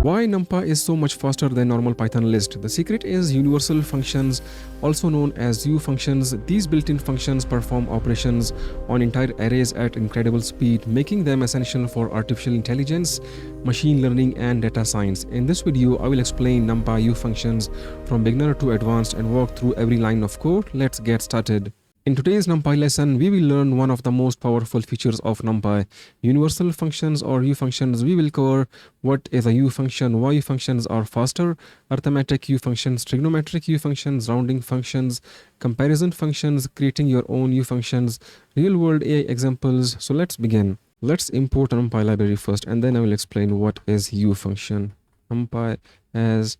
Why NumPy is so much faster than normal Python list? The secret is universal functions, also known as U functions. These built-in functions perform operations on entire arrays at incredible speed, making them essential for artificial intelligence, machine learning, and data science. In this video, I will explain NumPy U functions from beginner to advanced and walk through every line of code. Let's get started. In today's NumPy lesson, we will learn one of the most powerful features of NumPy, universal functions or U functions. We will cover what is a U function, why U functions are faster, arithmetic U functions, trigonometric U functions, rounding functions, comparison functions, creating your own U functions, real-world AI examples. So let's begin. Let's import a NumPy library first, and then I will explain what is U function. NumPy as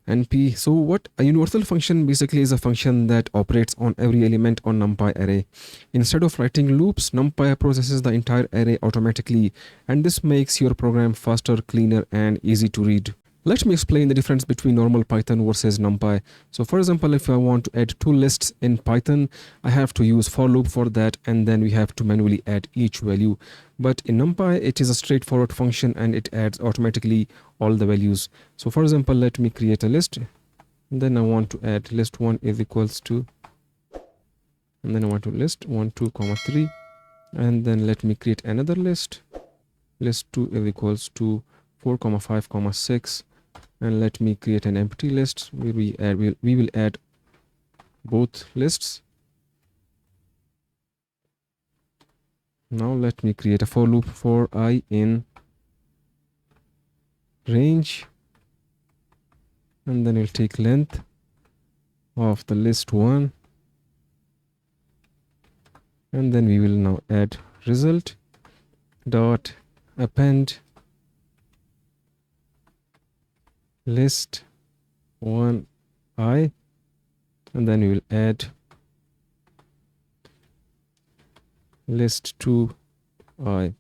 np. So what a universal function basically is a function that operates on every element on NumPy array. Instead of writing loops, NumPy processes the entire array automatically, and this makes your program faster, cleaner, and easy to read. Let me explain the difference between normal Python versus NumPy. So for example, if I want to add two lists in Python, I have to use for loop for that, and then we have to manually add each value. But in NumPy, it is a straightforward function and it adds automatically all the values. So for example, let me create a list. And then I want to add list 1 is equals to, and then I want to list 1, 2, 3. And then let me create another list. List 2 is equals to 4, 5, 6. And let me create an empty list where we will add both lists. Now let me create a for loop for I in range, and then we'll take length of the list 1, and then we will now add result dot append list 1 I, and then we will add list 2 I.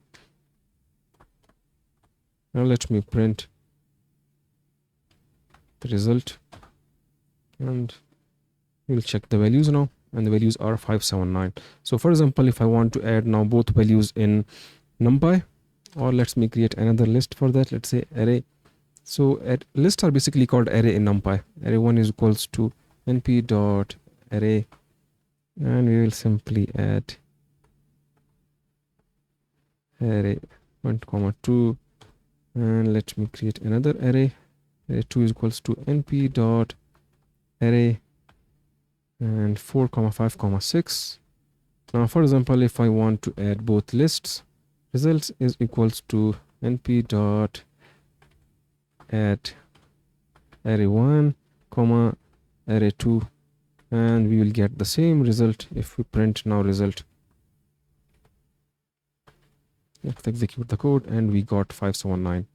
Now let me print the result, and we'll check the values now, and the values are 579. So for example, if I want to add now both values in NumPy, or let me create another list for that, let's say array. So lists are basically called array in NumPy. Array 1 is equals to np.array, and we will simply add array 1, 2, and let me create another array. Array 2 is equals to np.array and 4, 5, 6. Now for example, if I want to add both lists, results is equals to np.add array 1, array 2, and we will get the same result if we print now result. Let's execute the code, and we got 579.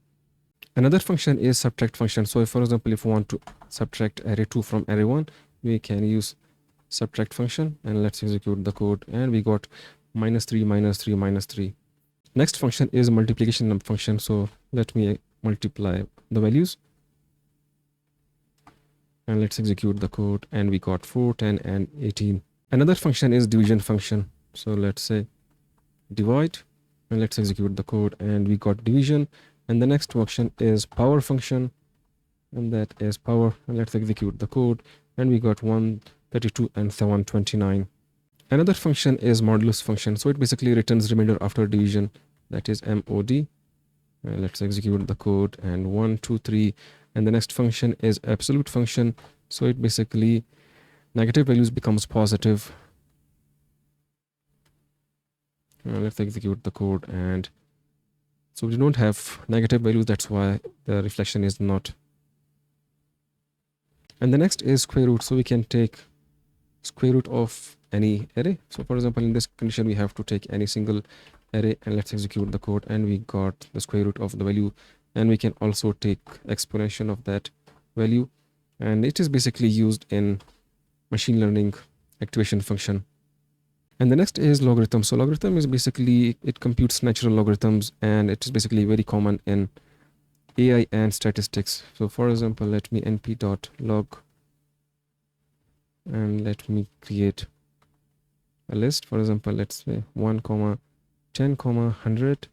Another function is subtract function. So if, for example, if we want to subtract array 2 from array 1, we can use subtract function, and let's execute the code, and we got -3, -3, -3. Next function is multiplication function. So let me multiply the values, and let's execute the code, and we got 4, 10, and 18. Another function is division function. So let's say divide, and let's execute the code, and we got division. And the next function is power function, and that is power, and let's execute the code, and we got 132 and 729. Another function is modulus function. So it basically returns remainder after division, that is mod. Let's execute the code, and 1, 2, 3. And the next function is absolute function. So it basically negative values becomes positive. Let's execute the code, and so we don't have negative values, that's why the reflection is not. And the next is square root. So we can take square root of any array. So for example, in this condition, we have to take any single array, and let's execute the code, and we got the square root of the value. And we can also take exponential of that value, and it is basically used in machine learning activation function. And the next is logarithm. So logarithm is basically, it computes natural logarithms, and it is basically very common in AI and statistics. So for example, let me np.log, and let me create a list. For example, let's say 1, 10, 100,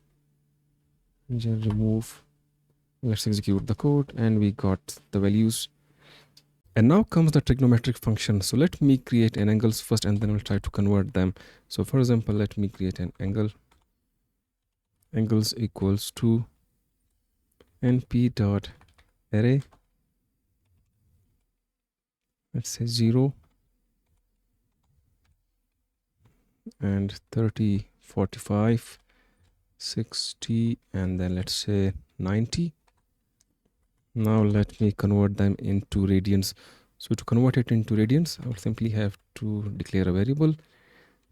and then remove Let's execute the code, and we got the values. And now comes the trigonometric function. So let me create an angles first, and then we'll try to convert them. So for example, let me create an angle. Angles equals to np.array. Let's say 0 and 30, 45, 60, and then let's say 90. Now let me convert them into radians. So to convert it into radians, I will simply have to declare a variable,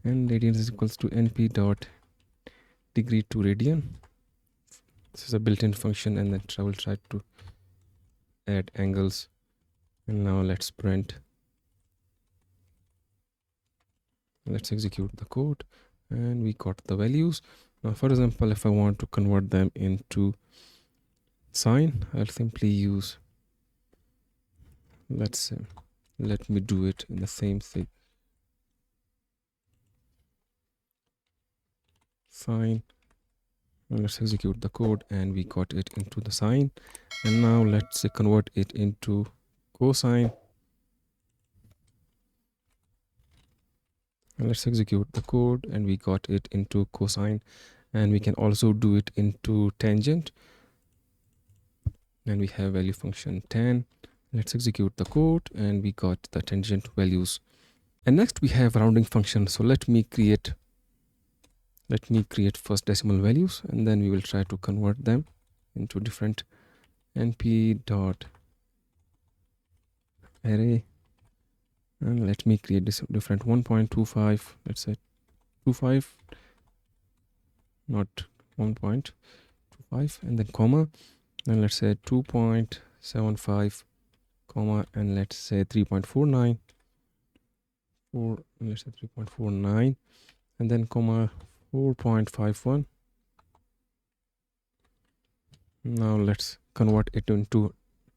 and radians is equals to np.degree to radian. This is a built-in function, and then I will try to add angles. And now let's print. Let's execute the code, and we got the values. Now for example, if I want to convert them into sine, I'll simply use, let's say, let me do it in the same thing. Sine. And let's execute the code, and we got it into the sine. And now let's convert it into cosine. And let's execute the code, and we got it into cosine. And we can also do it into tangent, and we have value function tan. Let's execute the code, and we got the tangent values. And next we have rounding function. So let me create first decimal values, and then we will try to convert them into different np.array. And let me create this different 1.25, let's say 25, not 1.25, and then comma, and let's say 2.75, comma, and let's say 3.49, let's say 3.49, and then comma 4.51. Now let's convert it into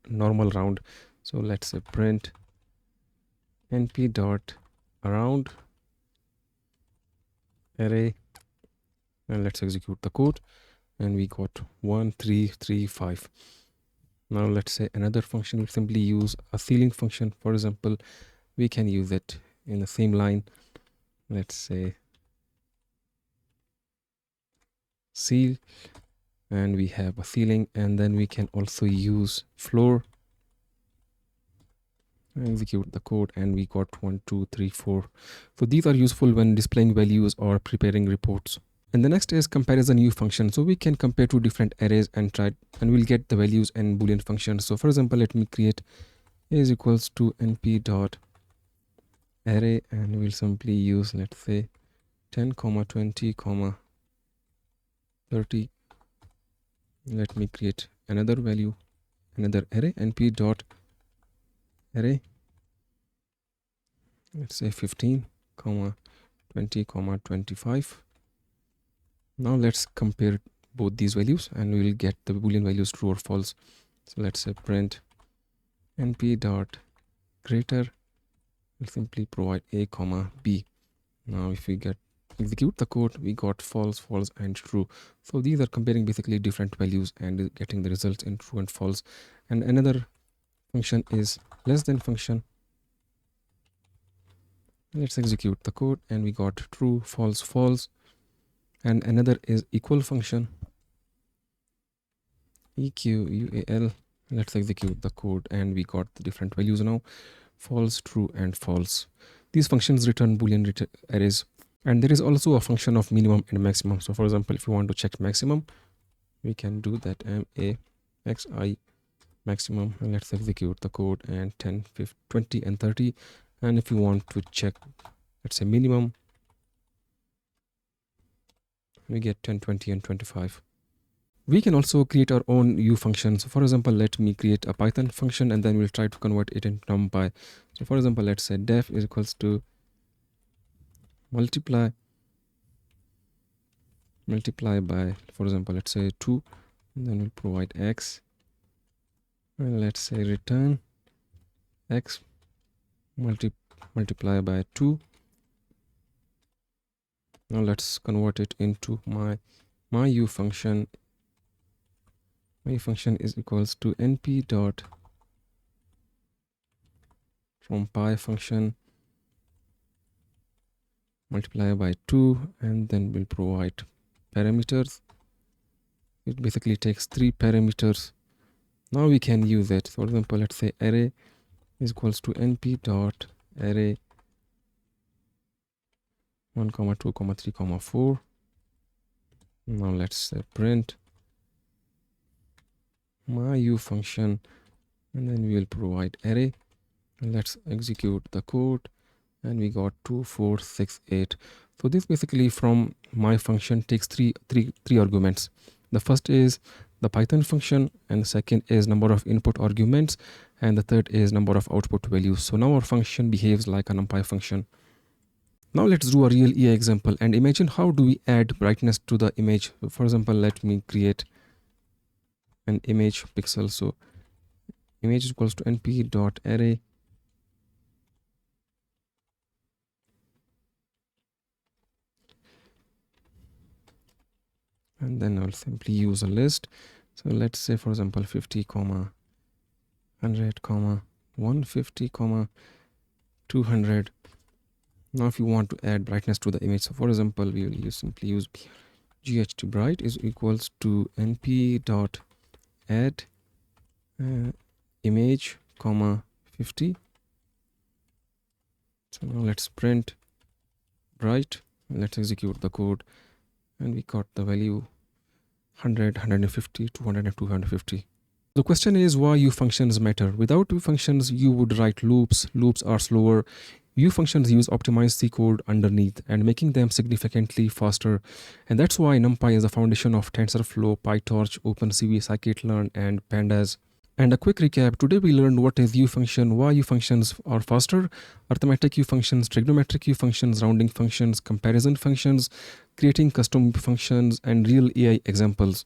normal round. So let's say print np.around array, and let's execute the code, and we got 1335. Now let's say another function. We'll simply use a ceiling function. For example, we can use it in the same line. Let's say ceil, and we have a ceiling, and then we can also use floor. Execute the code, and we got 1, 2, 3, 4. So these are useful when displaying values or preparing reports. And the next is comparison Ufunc. So we can compare two different arrays and we'll get the values and boolean functions. So for example, let me create a is equals to np.array, and we'll simply use, let's say, 10, 20, 30. Let me create another value, another array, np.array. Let's say 15, 20, 25. Now let's compare both these values, and we will get the boolean values true or false. So let's say print np.greater. We'll simply provide a, b. Now if we execute the code, we got false, false, and true. So these are comparing basically different values and getting the results in true and false. And another function is less than function. Let's execute the code, and we got true, false, false. And another is equal function, equal. Let's execute the code, and we got the different values now, false, true, and false. These functions return boolean arrays. And there is also a function of minimum and maximum. So for example, if you want to check maximum, we can do that maxi maximum, and let's execute the code, and 10, 15, 20, and 30. And if you want to check, let's say, minimum, we get 10, 20, and 25. We can also create our own Ufunc. So for example, let me create a Python function, and then we'll try to convert it into NumPy. So for example, let's say def is equals to multiply by, for example, let's say 2, and then we'll provide x, and let's say return x multiply by 2. Now let's convert it into my Ufunc my function is equals to np dot frompyfunc multiply by 2, and then we'll provide parameters. It basically takes 3 parameters. Now we can use it. For example, let's say array is equals to np dot array 1 comma 2 comma 3 comma 4. Now let's say print my u function, and then we will provide array, and let's execute the code, and we got 2 4 6 8. So this basically from my function takes three arguments. The first is the Python function, and the second is number of input arguments, and the third is number of output values. So now our function behaves like a NumPy function. Now let's do a real EA example and imagine how do we add brightness to the image. For example, let me create an image pixel. So image is equals to np.array and then I'll simply use a list. So let's say, for example, 50 comma 100 comma 150 comma 200. Now if you want to add brightness to the image, so for example, we will simply use gt bright is equals to np.add image comma 50. So now let's print bright, let's execute the code, and we got the value 100 150 200 and 250. The question is why u functions matter. Without u functions you would write loops. Loops are slower. U functions use optimized C code underneath and making them significantly faster, and that's why NumPy is the foundation of TensorFlow, PyTorch, OpenCV, scikit-learn, and Pandas. And a quick recap, today we learned what is U function, why U functions are faster, arithmetic U functions, trigonometric U functions, rounding functions, comparison functions, creating custom functions, and real AI examples.